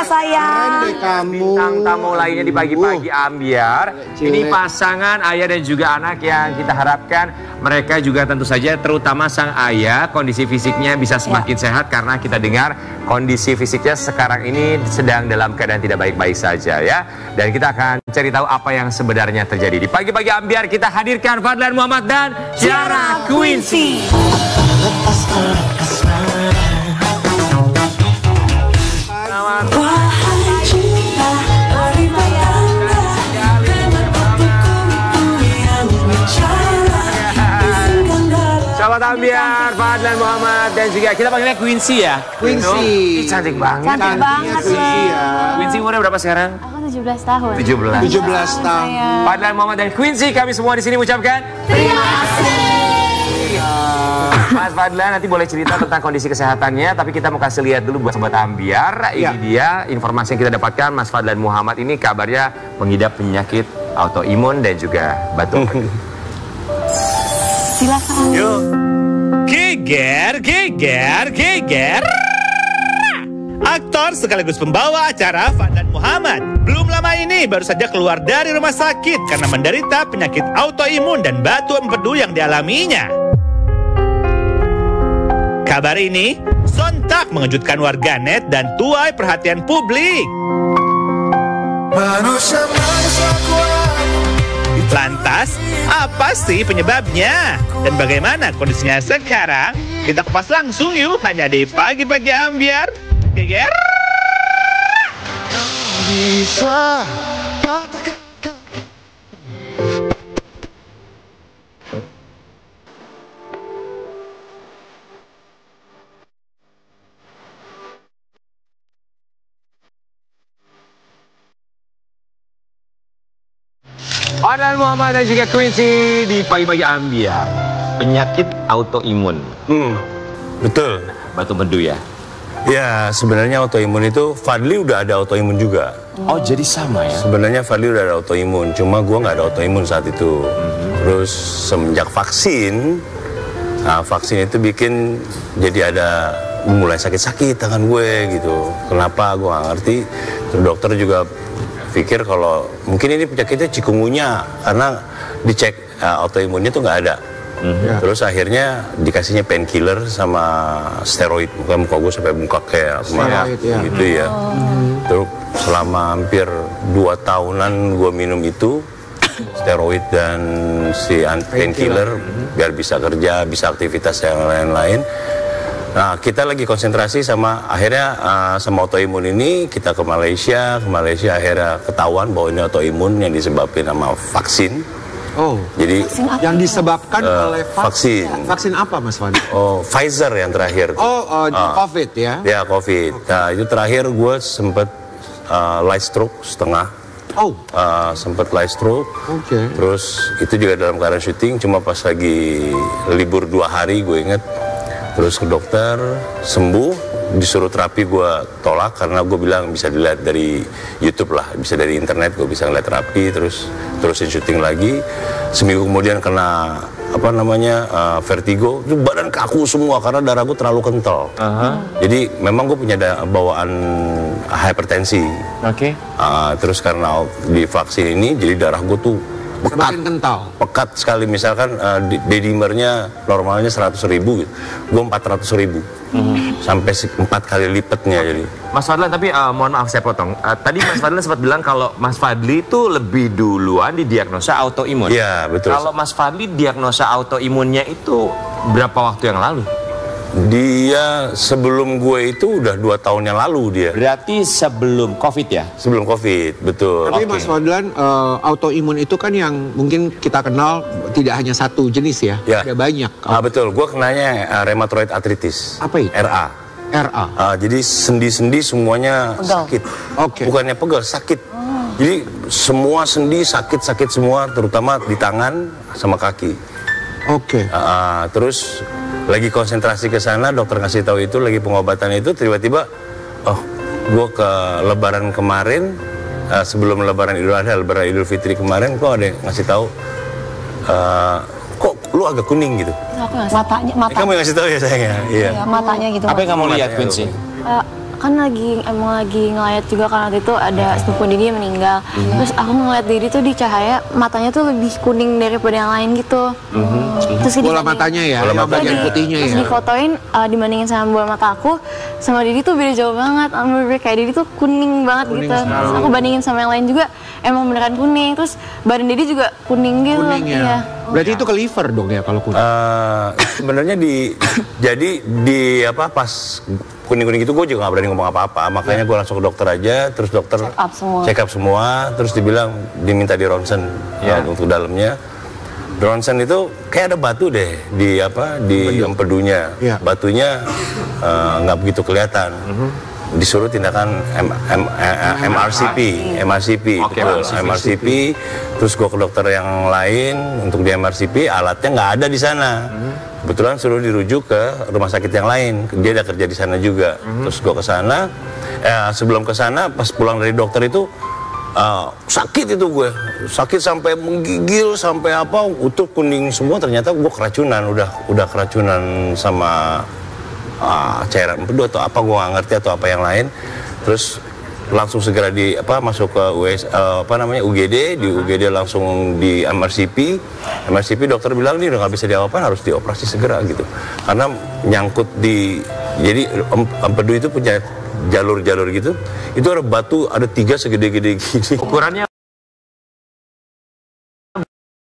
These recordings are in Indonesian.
ya sayang. Bintang tamu lainnya di pagi-pagi Ambiar. Ini pasangan ayah dan juga anak yang kita harapkan mereka juga tentu saja terutama sang ayah kondisi fisiknya bisa semakin sehat karena kita dengar kondisi fisiknya sekarang ini sedang dalam keadaan tidak baik-baik saja ya. Dan kita akan cari tahu apa yang sebenarnya terjadi. Di pagi-pagi Ambiar kita hadirkan Fadlan Muhammad dan Ciara Quincy. Sahabat Ambiar, Fadlan Muhammad dan juga kita panggilnya Quincy ya. Quincy. Cantik banget. Cantik banget ya. Quincy umurnya berapa sekarang? Aku 17 tahun. 17 tahun. Fadlan Muhammad dan Quincy, kami semua di sini mengucapkan Terima kasih. Mas Fadlan nanti boleh cerita tentang kondisi kesehatannya, tapi kita mau kasih lihat dulu buat sobat Ambiar. Ini dia informasi yang kita dapatkan. Mas Fadlan Muhammad ini kabarnya mengidap penyakit autoimun dan juga batuk. Silakan. Yuk. Geger. Aktor sekaligus pembawa acara Fadlan Muhammad belum lama ini baru saja keluar dari rumah sakit karena menderita penyakit autoimun dan batu empedu yang dialaminya. Kabar ini sontak mengejutkan warganet dan tuai perhatian publik. Lantas, apa sih penyebabnya? Dan bagaimana kondisinya sekarang? Kita kupas langsung yuk, hanya di Pagi-Pagi Ambiar. Geger. Bisa. Fadlan Muhammad dan juga Quincy di Pagi-Pagi Ambiar. Penyakit autoimun. Betul. Batu empedu ya. Ya, sebenarnya autoimun itu Fadli udah ada autoimun juga. Oh, jadi sama ya? Sebenarnya Fadli udah ada autoimun, cuma gua nggak ada autoimun saat itu. Terus semenjak vaksin, vaksin itu bikin jadi ada mulai sakit-sakit tangan gue gitu. Kenapa gue nggak ngerti. Terus dokter juga pikir kalau mungkin ini penyakitnya chikungunya karena dicek autoimunnya tuh nggak ada. Terus akhirnya dikasihnya painkiller sama steroid. Muka gue sampai bengkak kayak kemarin gitu ya. Terus selama hampir 2 tahunan gue minum itu steroid dan si painkiller biar bisa kerja, bisa aktivitas yang lain-lain. Nah, kita lagi konsentrasi sama akhirnya sama autoimun ini kita ke Malaysia akhirnya ketahuan bahwa ini autoimun yang disebabkan sama vaksin. Oh, jadi yang disebabkan oleh vaksin. Vaksin apa, Mas Fadli? Oh, Pfizer yang terakhir. COVID ya? Ya, COVID. Nah, itu terakhir gue sempet light stroke setengah. Sempet light stroke. Terus itu juga dalam keadaan syuting, cuma pas lagi libur 2 hari gue inget. Terus ke dokter, sembuh, disuruh terapi gue tolak karena gue bilang bisa dilihat dari YouTube lah, bisa dari internet, gue bisa ngeliat terapi, terus terusin syuting lagi. Seminggu kemudian kena vertigo, itu badan kaku semua karena darah gue terlalu kental. Jadi memang gue punya bawaan hipertensi. Terus karena di vaksin ini, jadi darah gue tuh pekat sekali. Misalkan dedimernya normalnya 100.000 gitu, gue 400.000 sampai 4 kali lipatnya. Jadi Mas Fadlan, tapi mohon maaf saya potong. Tadi Mas Fadlan sempat bilang kalau Mas Fadli itu lebih duluan didiagnosa autoimun. Iya, betul. Kalau Mas Fadli diagnosa autoimunnya itu berapa waktu yang lalu? Dia sebelum gue itu udah 2 tahun yang lalu dia. Berarti sebelum COVID ya? Sebelum COVID, betul. Tapi Mas Fadlan, autoimun itu kan yang mungkin kita kenal tidak hanya satu jenis ya? Ada banyak. Betul, gue kenanya rheumatoid arthritis. Apa itu? RA. Jadi sendi-sendi semuanya sakit. Bukannya pegal, sakit. Jadi semua sendi sakit-sakit semua, terutama di tangan sama kaki. Terus lagi konsentrasi ke sana, dokter ngasih tahu itu lagi pengobatan itu, tiba-tiba gue ke Lebaran kemarin, sebelum Lebaran Idul Adha, Lebaran Idul Fitri kemarin, kok ada yang ngasih tahu kok lu agak kuning gitu. Matanya. Kamu yang ngasih tahu ya sayangnya. Iya, matanya gitu. Apa yang kamu lihat, Quincy? kan emang lagi ngelayat juga kan waktu itu ada sepupu Didi yang meninggal. Terus aku ngeliat Didi tuh di cahaya matanya tuh lebih kuning daripada yang lain gitu. Terus bola matanya ya, bola bagian putihnya terus ya. difotoin dibandingin sama bola mata aku sama Didi tuh beda jauh banget. Kayak Didi tuh kuning banget gitu. Terus aku bandingin sama yang lain juga emang beneran kuning. Terus badan Didi juga kuning gitu. Kuning ya. Iya. Berarti itu ke liver dong ya kalau kuning. Sebenarnya pas kuning-kuning itu gue juga gak berani ngomong apa-apa, makanya gue langsung ke dokter aja, terus dokter check up semua, terus dibilang diminta di ronsen untuk dalamnya. Ronsen itu kayak ada batu deh di empedunya, batunya nggak begitu kelihatan. Disuruh tindakan MRCP, terus gue ke dokter yang lain untuk di MRCP, alatnya nggak ada di sana. Kebetulan suruh dirujuk ke rumah sakit yang lain, dia ada kerja di sana juga. Terus gue ke sana, sebelum ke sana pas pulang dari dokter itu sakit itu gue, sakit sampai menggigil sampai apa, utuh kuning semua. Ternyata gue keracunan, udah keracunan sama cairan empedu atau apa, gue nggak ngerti, atau apa yang lain. Terus langsung segera masuk ke UGD, di UGD langsung di MRCP dokter bilang ini udah nggak bisa diapa-apain, harus dioperasi segera gitu, karena nyangkut jadi empedu itu punya jalur-jalur gitu, itu ada batu, ada 3 segede-gede gini. Ukurannya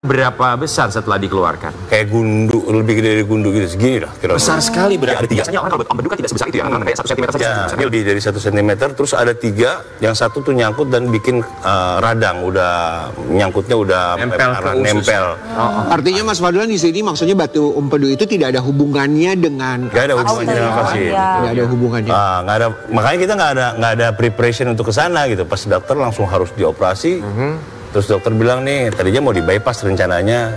berapa besar setelah dikeluarkan? Kayak gundu, lebih gede dari gundu gitu, segini lah kira-kira. Besar sekali berarti. Biasanya orang kalau empedu kan tidak sebesar itu ya, kayak 1 cm saja. Ya, lebih dari 1 cm, terus ada 3, yang satu tuh nyangkut dan bikin radang, udah nyangkutnya udah nempel. Artinya Mas Fadlan di sini maksudnya batu empedu itu tidak ada hubungannya dengan Gak ada hubungannya dengan vaksin. Tidak ada hubungannya. Nggak ada, makanya kita nggak ada preparation untuk ke sana gitu. Pas dokter langsung harus dioperasi. Terus dokter bilang nih, tadinya mau di-bypass rencananya,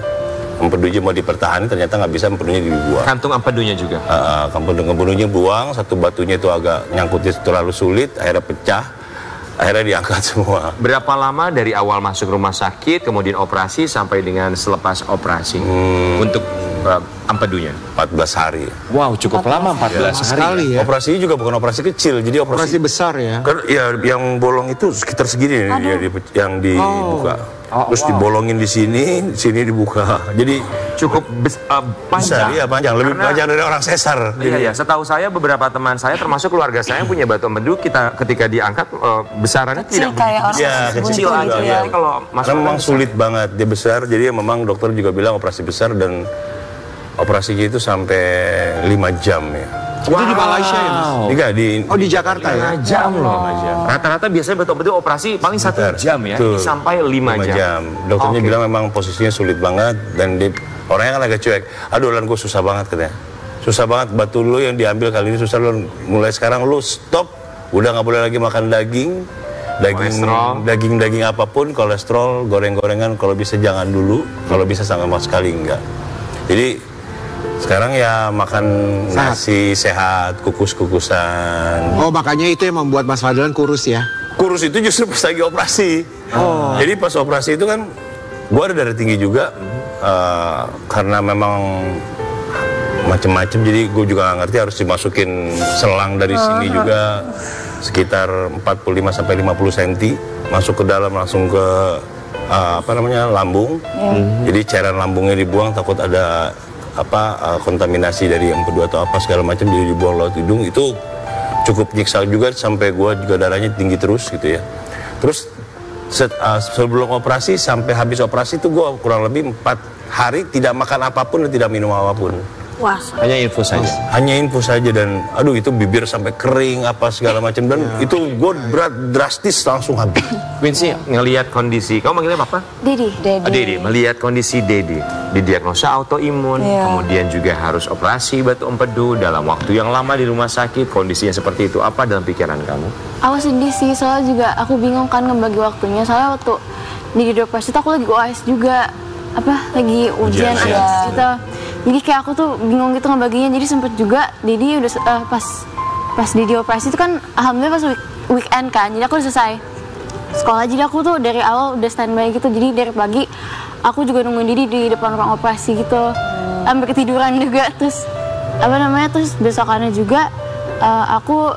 empedunya mau dipertahankan, ternyata nggak bisa, empedunya dibuang. Kantung empedunya juga? Empedunya buang, satu batunya itu agak nyangkutnya terlalu sulit, akhirnya pecah, akhirnya diangkat semua. Berapa lama dari awal masuk rumah sakit, kemudian operasi, sampai dengan selepas operasi untuk empedunya? 14 hari. Wow, cukup lama, 14 hari. Ya. Operasinya juga bukan operasi kecil, jadi operasi besar ya? Kan ya, yang bolong itu sekitar segini yang dibuka. Terus dibolongin di sini dibuka. Jadi cukup panjang. Iya, panjang, lebih panjang dari orang sesar. Iya, setahu saya beberapa teman saya termasuk keluarga saya yang punya batu empedu, ketika diangkat besarannya kecil, tidak kayak orang kecil aja ya. Kalau karena memang sulit banget, dia besar, jadi memang dokter juga bilang operasi besar, dan operasinya itu sampai 5 jam ya. Itu di Malaysia ya, Mas? Enggak, di Jakarta ya? 5 jam loh. Rata-rata biasanya batu empedu operasi paling 1 jam ya. Ini sampai 5 jam. Dokternya bilang memang posisinya sulit banget, dan orangnya kan agak cuek. Aduh, gue susah banget katanya. Susah banget, batu lu yang diambil kali ini susah, lu mulai sekarang lu stop. Udah nggak boleh lagi makan daging apapun, kolesterol, goreng-gorengan, kalau bisa jangan dulu, kalau bisa sama sekali enggak. Jadi sekarang ya makan nasi sehat, kukus-kukusan. Oh, makanya itu yang membuat Mas Fadlan kurus ya? Kurus itu justru pas lagi operasi. Jadi pas operasi itu kan gue ada darah tinggi juga, karena memang macem-macem, jadi gue juga gak ngerti, harus dimasukin selang dari sini juga sekitar 45 sampai 50 cm masuk ke dalam, langsung ke lambung. Jadi cairan lambungnya dibuang, takut ada kontaminasi dari empedu atau apa segala macam, jadi dibuang lewat hidung. Itu cukup nyiksa juga, sampai gue juga darahnya tinggi terus gitu ya. Terus sebelum operasi sampai habis operasi itu gue kurang lebih 4 hari tidak makan apapun dan tidak minum apapun. Wah, hanya infus saja. Hanya infus saja, dan aduh itu bibir sampai kering apa segala macam, dan itu gue drastis langsung habis. Quincy ngelihat kondisi, kamu manggilnya apa? Dedi. Melihat kondisi Dedi, didiagnosa autoimun, kemudian juga harus operasi batu empedu dalam waktu yang lama di rumah sakit, kondisinya seperti itu, apa dalam pikiran kamu? Aku sedih sih, soalnya juga aku bingung kan ngebagi waktunya, soalnya waktu di operasi itu aku lagi UAS juga, lagi ujian gitu. Jadi kayak aku tuh bingung gitu ngebaginya, jadi sempet juga Dedi udah pas Dedi operasi itu kan alhamdulillah pas weekend kan, jadi aku udah selesai sekolah, jadi aku tuh dari awal udah standby gitu, jadi dari pagi aku juga nungguin Dedi di depan ruang operasi gitu, sampai ketiduran juga. Terus terus besokannya juga aku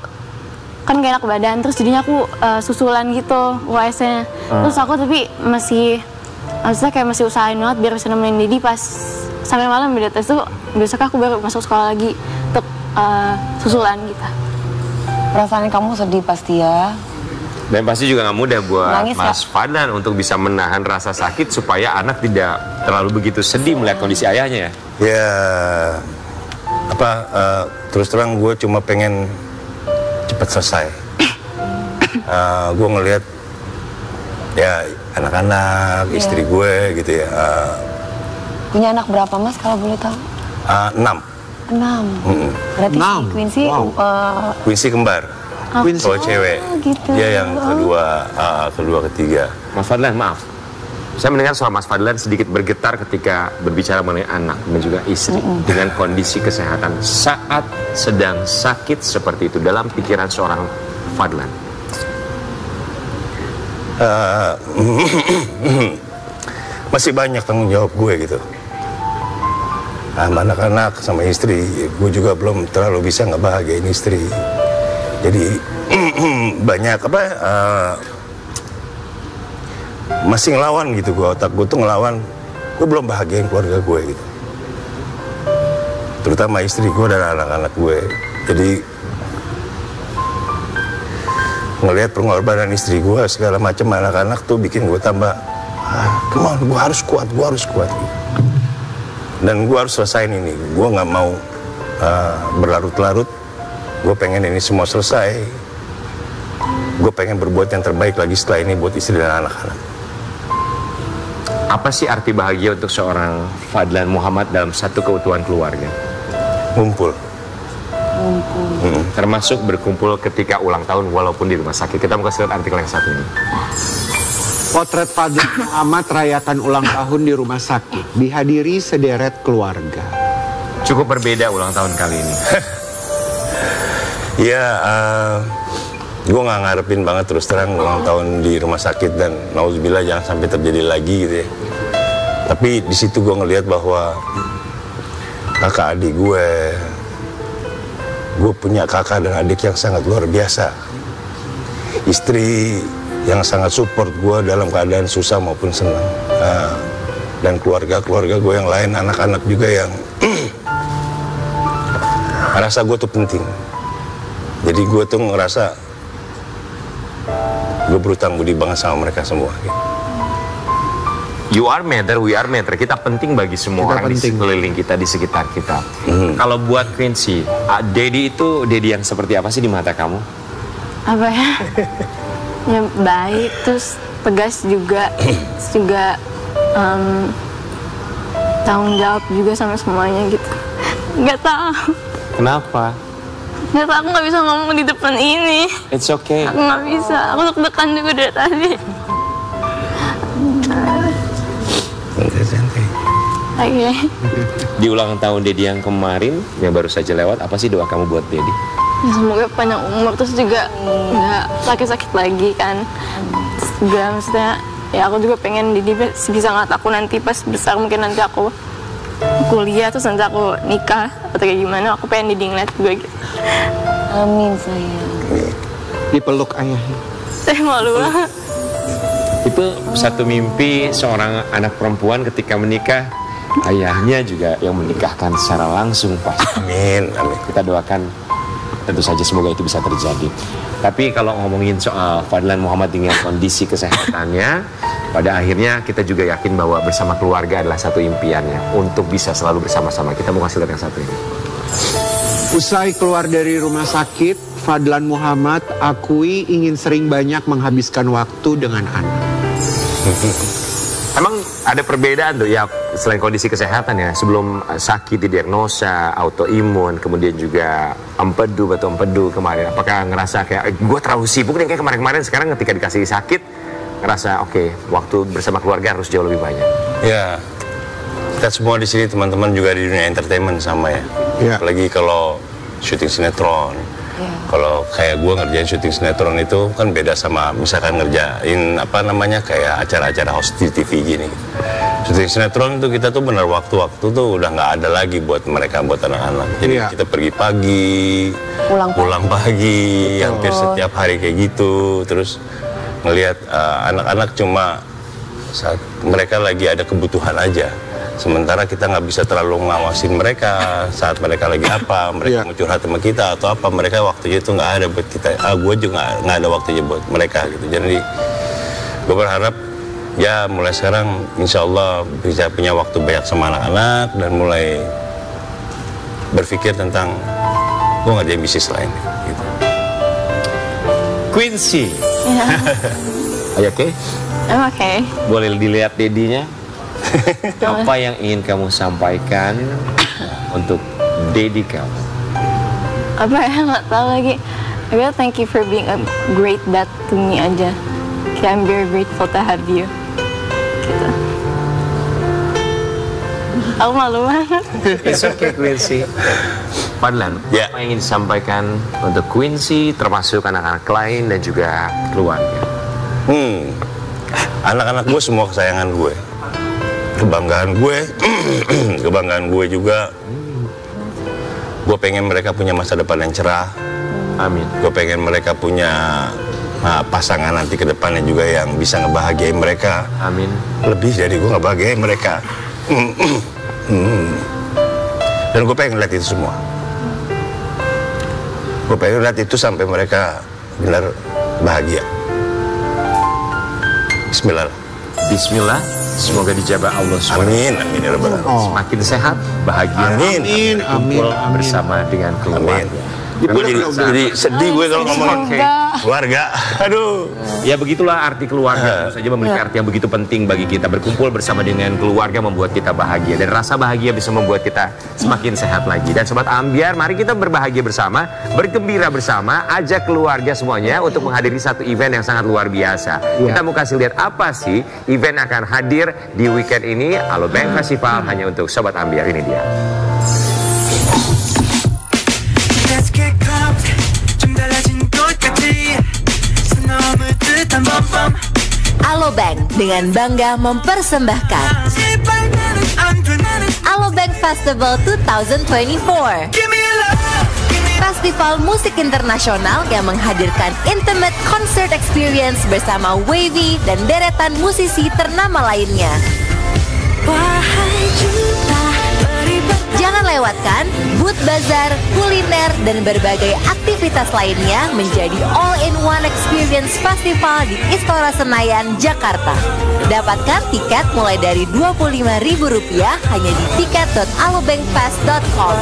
kan gak enak badan, terus jadinya aku susulan gitu UAS-nya. Terus aku tapi maksudnya kayak masih usahain banget biar bisa nemenin Dedi pas sampai malam beda tes tuh, besok aku baru masuk sekolah lagi untuk susulan gitu. Perasaan kamu sedih pasti ya. Dan pasti juga nggak mudah buat Nangis, Mas Fadlan untuk bisa menahan rasa sakit supaya anak tidak terlalu begitu sedih melihat kondisi ayahnya ya. Ya, terus terang gue cuma pengen cepat selesai. Gue ngelihat ya anak-anak, istri gue gitu ya. Punya anak berapa Mas kalau boleh tahu? 6. 6. Berarti si Quincy, Quincy kembar. Cowok cewek, gitu. Dia yang kedua, ketiga. Mas Fadlan, maaf. Saya mendengar soal Mas Fadlan sedikit bergetar ketika berbicara mengenai anak dan juga istri dengan kondisi kesehatan saat sedang sakit seperti itu dalam pikiran seorang Fadlan. Masih banyak tanggung jawab gue gitu. Sama anak-anak, sama istri, gue juga belum terlalu bisa ngebahagiain istri. Jadi banyak masih ngelawan gitu gue, otak gue tuh ngelawan. Gue belum bahagiain keluarga gue gitu, terutama istri gue dan anak-anak gue. Jadi ngelihat pengorbanan istri gue segala macam anak-anak tuh bikin gue tambah come on, gue harus kuat gitu. Dan gue harus selesain ini. Gue nggak mau berlarut-larut. Gue pengen ini semua selesai. Gue pengen berbuat yang terbaik lagi setelah ini buat istri dan anak-anak. Apa sih arti bahagia untuk seorang Fadlan Muhammad dalam satu keutuhan keluarga? Ngumpul. Termasuk berkumpul ketika ulang tahun walaupun di rumah sakit. Kita mau kasih lihat artikel yang satu ini. Potret Fadlan Muhammad rayakan ulang tahun di rumah sakit. Dihadiri sederet keluarga. Cukup berbeda ulang tahun kali ini. Ya, gue nggak ngarepin banget terus terang ulang tahun di rumah sakit dan nauzubillah jangan sampai terjadi lagi gitu ya. Tapi di situ gue ngelihat bahwa kakak adik gue punya kakak dan adik yang sangat luar biasa. Istri yang sangat support gue dalam keadaan susah maupun senang. Dan keluarga gue yang lain, anak-anak juga yang rasa gue tuh penting. Jadi gue tuh ngerasa gue berutang budi banget sama mereka semua. You are matter, we are matter. Kita penting bagi semua orang di sekeliling kita, di sekitar kita. Kalau buat Quincy, Dedi itu Dedi yang seperti apa sih di mata kamu? Apa ya? Ya baik, terus tegas juga, terus juga tanggung jawab juga sama semuanya gitu. Nggak tahu. Kenapa? Nggak tahu, aku nggak bisa ngomong di depan ini. It's okay. Aku nggak bisa, aku deg-degan juga dari tadi. Santai. Oke. Di ulang tahun Dedi yang kemarin, yang baru saja lewat, apa sih doa kamu buat Dedi? Ya semoga panjang umur, terus juga nggak sakit-sakit lagi kan. Terus juga maksudnya, ya aku juga pengen Dedi bisa ngeliat aku nanti pas besar, mungkin nanti aku kuliah, terus nanti aku nikah atau kayak gimana, aku pengen Dedi ngeliat juga gitu. Amin sayang. Dipeluk ayahnya. Saya malu banget. Itu satu mimpi seorang anak perempuan ketika menikah, ayahnya juga yang menikahkan secara langsung pasti. Amin. Kita doakan tentu saja semoga itu bisa terjadi. Tapi kalau ngomongin soal Fadlan Muhammad dengan kondisi kesehatannya, pada akhirnya kita juga yakin bahwa bersama keluarga adalah satu impiannya untuk bisa selalu bersama-sama. Kita mau kasih lihat yang satu ini. Usai keluar dari rumah sakit, Fadlan Muhammad akui ingin sering banyak menghabiskan waktu dengan anak. Emang ada perbedaan tuh ya selain kondisi kesehatan ya, sebelum sakit didiagnosa autoimun, kemudian juga batu empedu kemarin, apakah ngerasa kayak gue terlalu sibuk nih kayak kemarin-kemarin, sekarang ketika dikasih sakit ngerasa oke, waktu bersama keluarga harus jauh lebih banyak? Ya, kita semua di sini teman-teman juga di dunia entertainment sama ya. Apalagi kalau syuting sinetron, Kalau kayak gue ngerjain syuting sinetron itu kan beda sama misalkan ngerjain kayak acara-acara host di TV gini. Syuting sinetron itu kita tuh benar waktu-waktu tuh udah nggak ada lagi buat mereka, buat anak-anak. Jadi kita pergi pagi, pulang pagi, hampir setiap hari kayak gitu. Terus ngelihat anak-anak cuma saat mereka lagi ada kebutuhan aja. Sementara kita nggak bisa terlalu ngawasin mereka saat mereka lagi apa, mereka mau curhat sama kita atau apa, mereka waktunya itu nggak ada buat kita. Gue juga nggak ada waktunya buat mereka gitu. Jadi gue berharap ya mulai sekarang insya Allah bisa punya waktu banyak sama anak-anak dan mulai berpikir tentang gue ngerjain bisnis lain gitu. Quincy. Are you okay? I'm okay. Boleh dilihat dedinya? Apa yang ingin kamu sampaikan untuk dedi kamu? Apa ya, nggak tahu lagi. I really thank you for being a great dad to me aja. Kayak I'm very grateful to have you. Gitu. Aku malu banget. It's okay, Quincy. Fadlan, apa yang ingin disampaikan untuk Quincy, termasuk anak-anak lain dan juga keluarga? Anak-anak gue semua kesayangan gue. Kebanggaan gue juga. Gue pengen mereka punya masa depan yang cerah. Amin. Gue pengen mereka punya pasangan nanti ke depannya juga yang bisa ngebahagiain mereka. Amin. Lebih dari gue ngebahagiain mereka. Dan gue pengen lihat itu semua. Gue pengen lihat itu sampai mereka benar bahagia. Bismillah. Bismillah. Semoga dijabah Allah SWT. Amin, amin ya Rabbal Alamin. Semakin sehat, bahagia, kumpul bersama dengan keluarga. Gue jadi sedih gue kalau ngomong keluarga. Aduh. Ya begitulah arti keluarga. Tentu saja memiliki arti yang begitu penting bagi kita. Berkumpul bersama dengan keluarga membuat kita bahagia. Dan rasa bahagia bisa membuat kita semakin sehat lagi. Dan Sobat Ambiar, mari kita berbahagia bersama, bergembira bersama, ajak keluarga semuanya untuk menghadiri satu event yang sangat luar biasa. Kita mau kasih lihat apa sih event akan hadir di weekend ini. Alobank Festival hanya untuk Sobat Ambiar. Ini dia. Alobank dengan bangga mempersembahkan Alobank Festival 2024. Festival musik internasional yang menghadirkan intimate concert experience bersama Wavy dan deretan musisi ternama lainnya. Jangan lewatkan booth bazar, kuliner, dan berbagai aktivitas lainnya menjadi all-in-one experience festival di Istora Senayan, Jakarta. Dapatkan tiket mulai dari Rp25.000 hanya di tiket.alobankfest.com.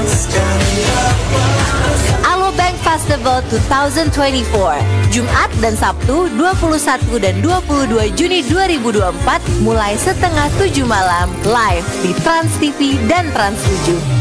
Alobank Festival 2024, Jumat dan Sabtu 21 dan 22 Juni 2024 mulai setengah 7 malam live di Trans TV dan Trans 7.